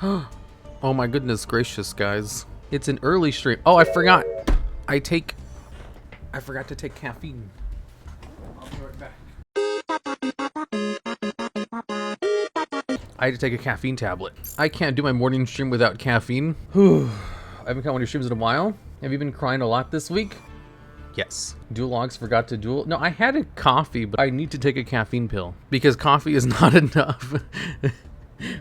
Oh my goodness gracious, guys. It's an early stream. Oh, I forgot. I forgot to take caffeine. I'll be right back. I had to take a caffeine tablet. I can't do my morning stream without caffeine. I haven't caught one of your streams in a while. Have you been crying a lot this week? Yes. TheDuelLogs forgot to duel. No, I had a coffee, but I need to take a caffeine pill because coffee is not enough.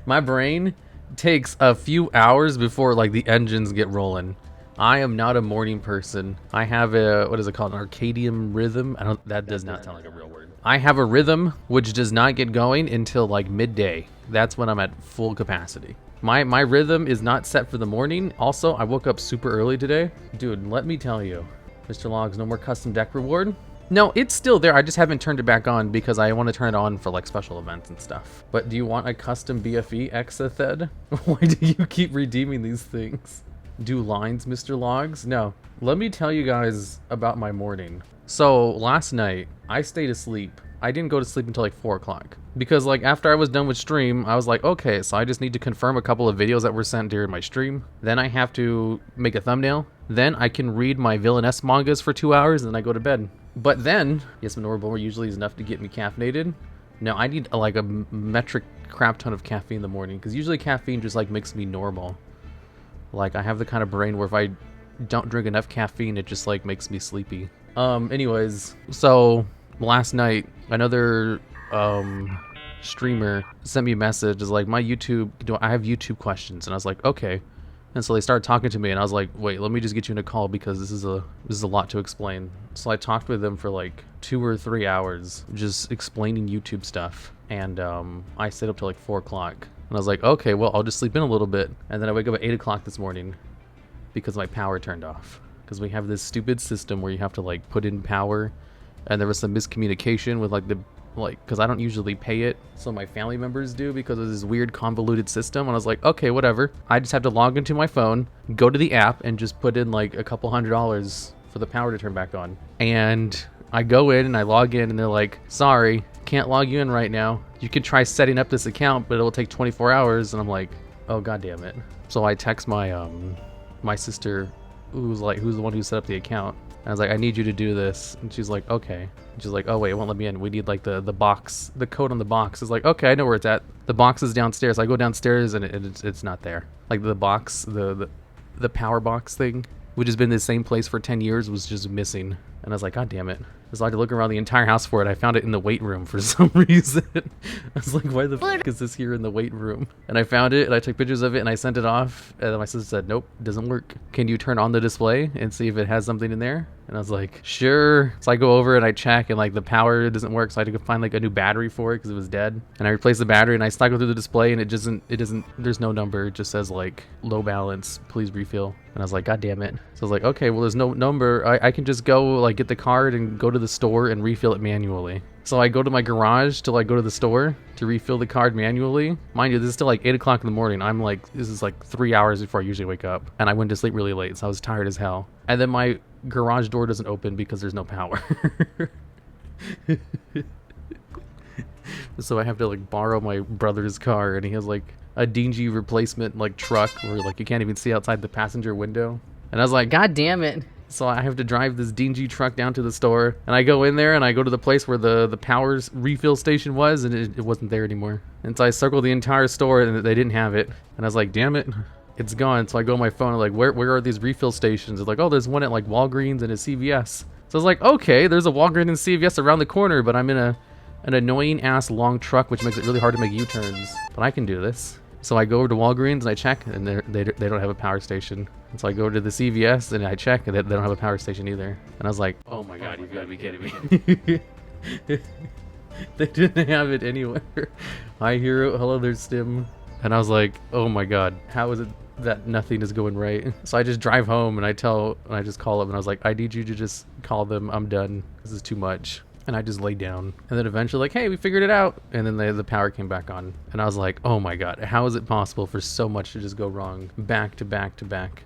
My brain takes a few hours before like the engines get rolling. I am not a morning person. I have a, what is it called? An circadian rhythm. That does not sound like a real word. I have a rhythm which does not get going until like midday. That's when I'm at full capacity. My rhythm is not set for the morning. Also, I woke up super early today. Dude, let me tell you, Mr. Logs, no more custom deck reward. No, it's still there. I just haven't turned it back on because I want to turn it on for like special events and stuff. But do you want a custom BFE Exathed? Why do you keep redeeming these things? Do lines, Mr. Logs? No. Let me tell you guys about my morning. So last night, I stayed asleep. I didn't go to sleep until like 4 o'clock. Because like after I was done with stream, I was like, okay, so I just need to confirm a couple of videos that were sent during my stream. Then I have to make a thumbnail. Then I can read my Villainess mangas for 2 hours and then I go to bed. But then, yes, Normal usually is enough to get me caffeinated. No, I need like a metric crap ton of caffeine in the morning because usually caffeine just like makes me normal. Like I have the kind of brain where if I don't drink enough caffeine, it just like makes me sleepy. Anyways, so last night another streamer sent me a message. Is like, my YouTube, I have YouTube questions, and I was like, okay. And so they started talking to me, and I was like, wait, let me just get you in a call because this is a lot to explain. So I talked with them for like 2 or 3 hours, just explaining YouTube stuff. And I stayed up till like 4 o'clock. And I was like, okay, well, I'll just sleep in a little bit. And then I wake up at 8 o'clock this morning because my power turned off. Because we have this stupid system where you have to like put in power. And there was some miscommunication with like because I don't usually pay it, so my family members do because of this weird convoluted system. And I was like, okay, whatever. I just have to log into my phone, go to the app, and just put in like a couple $100 for the power to turn back on. And I go in and I log in, and they're like, sorry, can't log you in right now. You can try setting up this account, but it'll take 24 hours. And I'm like, oh god damn it. So I text my my sister, who's the one who set up the account. I was like, I need you to do this. And she's like, okay. And she's like, oh wait, it won't let me in. We need like the box, the code on the box. Is like, okay, I know where it's at. The box is downstairs. I go downstairs and it's not there. Like the box, the power box thing, which has been the same place for 10 years, was just missing. And I was like, god damn it. So I had to look around the entire house for it. I found it in the weight room for some reason. I was like, why the fuck is this here in the weight room? And I found it, and I took pictures of it, and I sent it off. And then my sister said, nope, doesn't work. Can you turn on the display and see if it has something in there? And I was like, sure. So I go over and I check, and like the power doesn't work. So I had to go find like a new battery for it because it was dead. And I replaced the battery, and I cycled through the display, and it doesn't, there's no number. It just says like low balance, please refill. And I was like, god damn it. So I was like, okay, well, there's no number. I can just go like get the card and go to the store and refill it manually. So I go to my garage to like go to the store to refill the card manually. Mind you, this is still like 8 o'clock in the morning. I'm like, this is like 3 hours before I usually wake up. And I went to sleep really late, so I was tired as hell. And then my garage door doesn't open because there's no power. So I have to like borrow my brother's car, and he has like a dingy replacement like truck where like you can't even see outside the passenger window. And I was like, god damn it. So I have to drive this dingy truck down to the store, and I go in there and I go to the place where the power's refill station was, and it wasn't there anymore. And so I circled the entire store and they didn't have it. And I was like, damn it, it's gone. So I go on my phone and like, where are these refill stations? It's like, oh, there's one at like Walgreens and a CVS. So I was like, okay, there's a Walgreens and CVS around the corner, but I'm in an annoying ass long truck, which makes it really hard to make U-turns. But I can do this. So I go over to Walgreens and I check, and they don't have a power station. And so I go to the CVS and I check, and they don't have a power station either. And I was like, oh my god, you've got to be kidding me. They didn't have it anywhere. Hi Hero, hello there Stim. And I was like, oh my god, how is it that nothing is going right? So I just drive home and I just call them, and I was like, I need you to just call them, I'm done. This is too much. And I just laid down. And then eventually like, hey, we figured it out. And then the power came back on. And I was like, oh my god, how is it possible for so much to just go wrong back to back to back?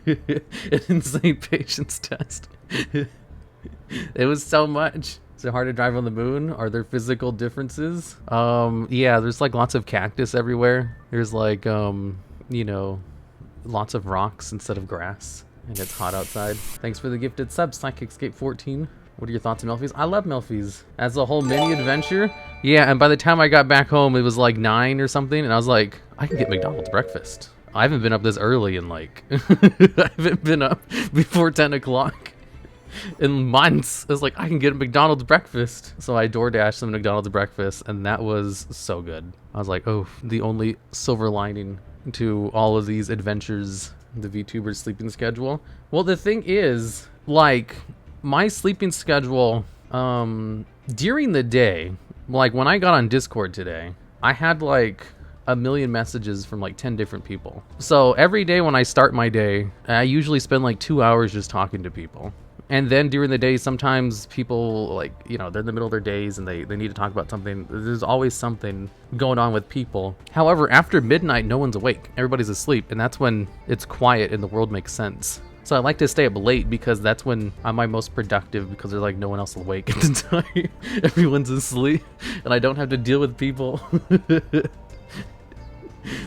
An insane patience test. It was so much. Is it hard to drive on the moon? Are there physical differences? Yeah, there's like lots of cactus everywhere. There's like, you know, lots of rocks instead of grass. And it's hot outside. Thanks for the gifted sub, PsychicScape14. What are your thoughts on Melfi's? I love Melfi's. As a whole mini adventure. Yeah, and by the time I got back home, it was like 9 or something, and I was like, I can get McDonald's breakfast. I haven't been up this early in like, I haven't been up before 10 o'clock in months. I was like, I can get a McDonald's breakfast. So I DoorDashed some McDonald's breakfast, and that was so good. I was like, oh, the only silver lining to all of these adventures, the VTuber's sleeping schedule. Well, the thing is, like, my sleeping schedule during the day, like when I got on Discord today, I had like a million messages from like 10 different people. So every day when I start my day, I usually spend like 2 hours just talking to people. And then during the day, sometimes people, like, you know, they're in the middle of their days and they need to talk about something. There's always something going on with people. However, after midnight, no one's awake. Everybody's asleep, and that's when it's quiet and the world makes sense. So I like to stay up late because that's when I'm my most productive, because there's like no one else awake at the time. Everyone's asleep and I don't have to deal with people.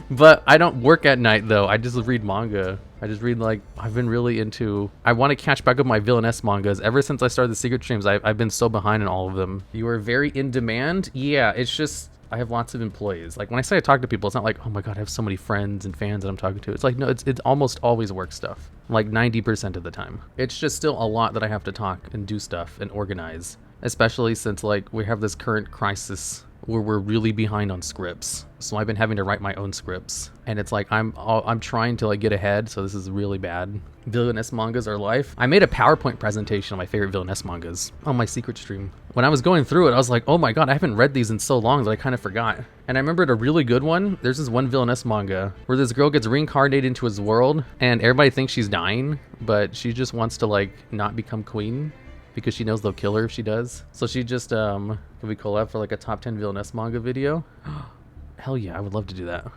But I don't work at night though. I just read manga. I just read, like, I've been really into, I want to catch back up my Villainess mangas. Ever since I started the secret streams, I've been so behind in all of them. You are very in demand? Yeah, it's just, I have lots of employees. Like when I say I talk to people, it's not like, oh my god, I have so many friends and fans that I'm talking to. It's like, no, it's almost always work stuff. Like 90% of the time. It's just still a lot that I have to talk and do stuff and organize. Especially since like we have this current crisis where we're really behind on scripts. So I've been having to write my own scripts. And it's like, I'm trying to like get ahead, so this is really bad. Villainess mangas are life. I made a PowerPoint presentation of my favorite Villainess mangas on my secret stream. When I was going through it, I was like, oh my god, I haven't read these in so long that I kind of forgot. And I remembered a really good one. There's this one Villainess manga where this girl gets reincarnated into his world and everybody thinks she's dying, but she just wants to like not become queen because she knows they'll kill her if she does. So she just, can we collab for like a top 10 Villainess manga video? Hell yeah, I would love to do that.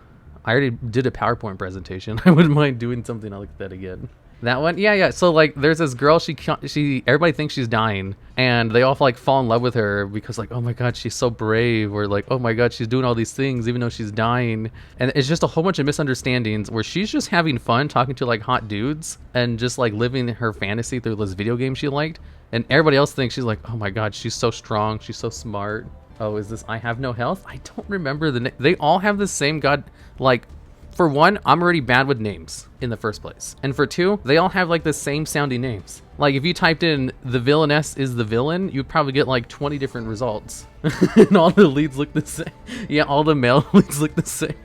I already did a PowerPoint presentation. I wouldn't mind doing something like that again. That one? Yeah. So like there's this girl, she everybody thinks she's dying and they all like fall in love with her because like, oh my god, she's so brave, or like, oh my god, she's doing all these things even though she's dying. And it's just a whole bunch of misunderstandings where she's just having fun talking to like hot dudes and just like living her fantasy through this video game she liked. And everybody else thinks she's like, oh my god, she's so strong, she's so smart. Oh, is this I Have No Health? I don't remember the name. They all have the same god, like, for one, I'm already bad with names in the first place. And for two, they all have like the same sounding names. Like if you typed in the Villainess is the villain, you'd probably get like 20 different results. And all the leads look the same. Yeah, all the male leads look the same.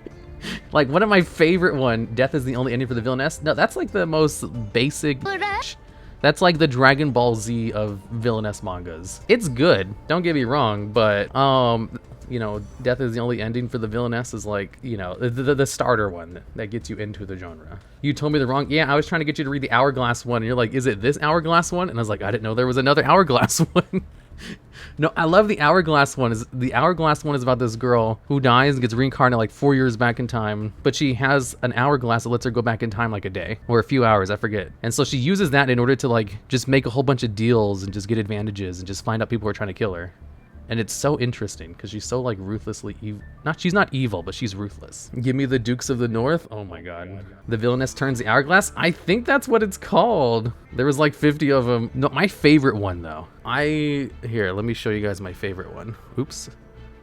Like one of my favorite one, Death is the Only Ending for the Villainess. No, that's like the most basic. That's like the Dragon Ball Z of Villainess mangas. It's good, don't get me wrong, but you know, Death is the Only Ending for the Villainess is like, you know, the starter one that gets you into the genre. You told me the wrong, yeah, I was trying to get you to read the Hourglass one, and you're like, is it this Hourglass one? And I was like, I didn't know there was another Hourglass one. No, I love the Hourglass one. The Hourglass one is about this girl who dies and gets reincarnated like 4 years back in time, but she has an hourglass that lets her go back in time like a day or a few hours, I forget. And so she uses that in order to like just make a whole bunch of deals and just get advantages and just find out people who are trying to kill her. And it's so interesting because she's so like ruthlessly evil. She's not evil, but she's ruthless. Give me the Dukes of the North. Oh my god. The Villainess Turns the Hourglass. I think that's what it's called. There was like 50 of them. No, my favorite one though. Here, let me show you guys my favorite one. Oops.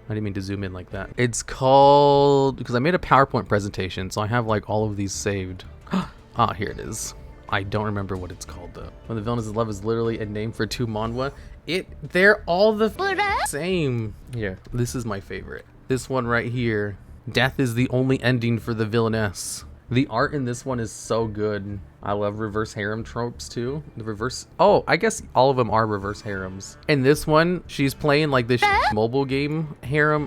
I didn't mean to zoom in like that. It's called, because I made a PowerPoint presentation, so I have like all of these saved. Ah, here it is. I don't remember what it's called though. When the Villain is in Love is literally a name for two manhwa. They're all the same. Here, this is my favorite. This one right here. Death is the Only Ending for the Villainess. The art in this one is so good. I love reverse harem tropes too. I guess all of them are reverse harems. And this one, she's playing like this mobile game harem,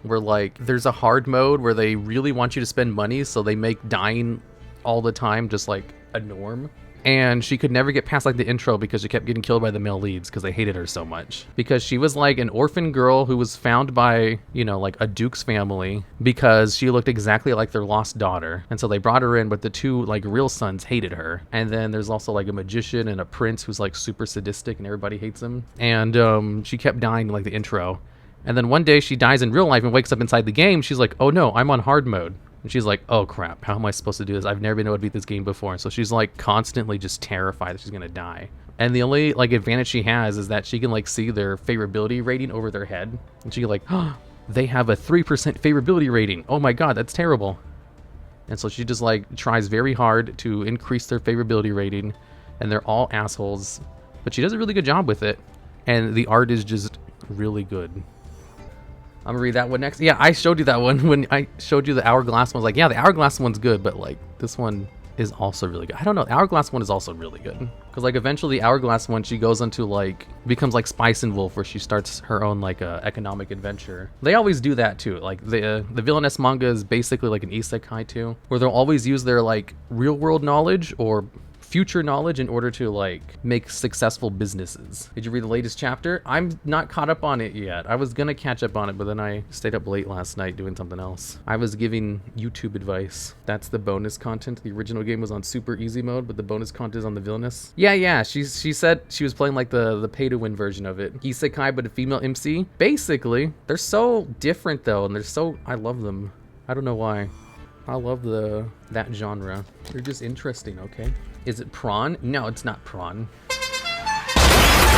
where like there's a hard mode where they really want you to spend money, so they make dying all the time just like a norm. And she could never get past like the intro because she kept getting killed by the male leads because they hated her so much. Because she was like an orphan girl who was found by, you know, like a duke's family because she looked exactly like their lost daughter. And so they brought her in, but the two like real sons hated her. And then there's also like a magician and a prince who's like super sadistic and everybody hates him. And she kept dying in like the intro. And then one day she dies in real life and wakes up inside the game. She's like, oh no, I'm on hard mode. And she's like, oh crap, how am I supposed to do this? I've never been able to beat this game before. And so she's like constantly just terrified that she's gonna die. And the only like advantage she has is that she can like see their favorability rating over their head. And she's like, oh, they have a 3% favorability rating. Oh my god, that's terrible. And so she just like tries very hard to increase their favorability rating. And they're all assholes. But she does a really good job with it. And the art is just really good. I'm gonna read that one next. Yeah, I showed you that one when I showed you the Hourglass one. I was like, yeah, the Hourglass one's good, but like this one is also really good. I don't know, the Hourglass one is also really good. Because like eventually the Hourglass one, she goes into like, becomes like Spice and Wolf where she starts her own like economic adventure. They always do that too. Like the Villainess manga is basically like an isekai too, where they'll always use their like real world knowledge or future knowledge in order to like make successful businesses. Did you read the latest chapter? I'm not caught up on it yet. I was gonna catch up on it, but then I stayed up late last night doing something else. I was giving YouTube advice. That's the bonus content. The original game was on super easy mode, but the bonus content is on the Villainess. Yeah. She said she was playing like the pay to win version of it. Isekai, but a female MC. Basically, they're so different though, and I love them. I don't know why. I love that genre. They're just interesting, okay? Is it prawn? No, it's not prawn.